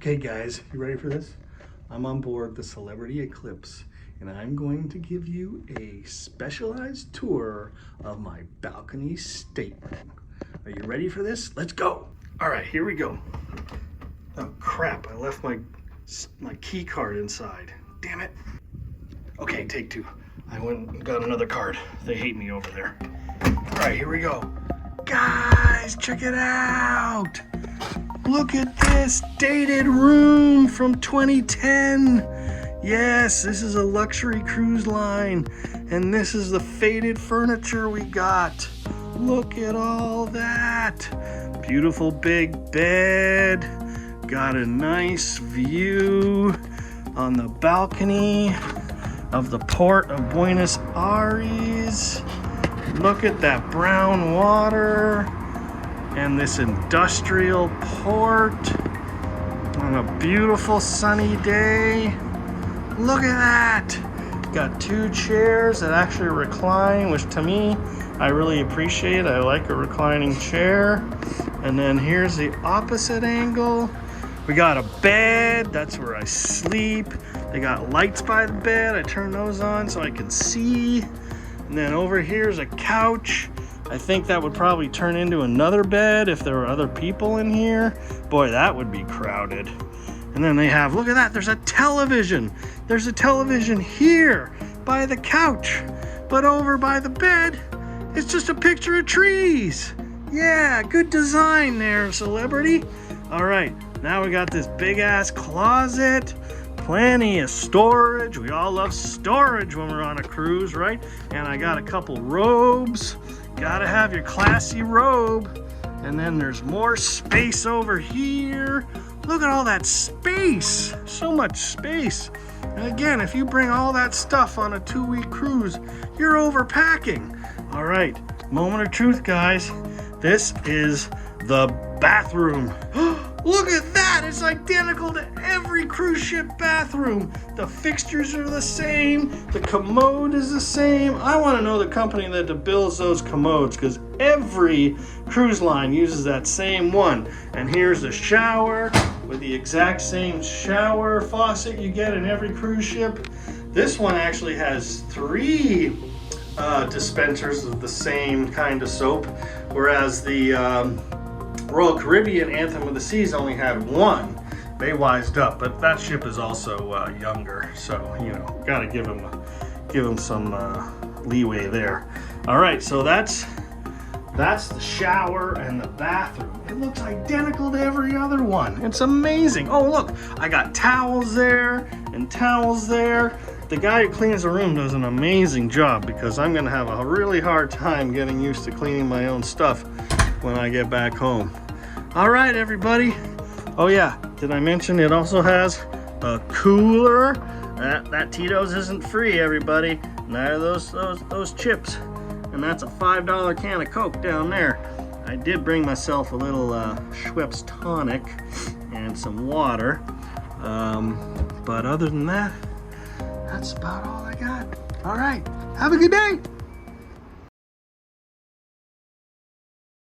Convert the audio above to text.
Okay guys, you ready for this? I'm on board the Celebrity Eclipse and I'm going to give you a specialized tour of my balcony stateroom. Are you ready for this? Let's go! Alright, here we go. Oh crap, I left my key card inside. Damn it. Okay, take two. I went and got another card. They hate me over there. Alright, here we go. Guys, check it out! Look at this dated room from 2010. Yes, this is a luxury cruise line. And this is the faded furniture we got. Look at all that. Beautiful big bed. Got a nice view on the balcony of the port of Buenos Aires. Look at that brown water. And this industrial port on a beautiful sunny day. Look at that. Got two chairs that actually recline, which to me, I really appreciate. I like a reclining chair. And then here's the opposite angle. We got a bed, that's where I sleep. They got lights by the bed. I turn those on so I can see. And then over here's a couch. I think that would probably turn into another bed if there were other people in here. Boy, that would be crowded. And then they have, look at that, there's a television. There's a television here by the couch. But over by the bed, it's just a picture of trees. Yeah, good design there, Celebrity. All right, now we got this big ass closet. Plenty of storage. We all love storage when we're on a cruise, right? And I got a couple robes. Gotta have your classy robe. And then there's more space over here. Look at all that space. So much space. And again, if you bring all that stuff on a 2-week cruise, you're overpacking. All right, moment of truth, guys. This is the bathroom. Look at that, it's identical to every cruise ship bathroom. The fixtures are the same, the commode is the same. I want to know the company that builds those commodes because every cruise line uses that same one. And here's the shower with the exact same shower faucet you get in every cruise ship. This one actually has 3 dispensers of the same kind of soap, whereas the Royal Caribbean Anthem of the Seas only had 1. They wised up, but that ship is also younger, so you know, gotta give them some leeway there. All right, so that's the shower and the bathroom. It looks identical to every other one. It's amazing. Oh look, I got towels there and towels there. The guy who cleans the room does an amazing job because I'm gonna have a really hard time getting used to cleaning my own stuff when I get back home. All right, everybody. Oh yeah, did I mention it also has a cooler? That Tito's isn't free, everybody. Neither those chips. And that's a $5 can of Coke down there. I did bring myself a little Schweppes tonic and some water. But other than that, that's about all I got. All right, have a good day.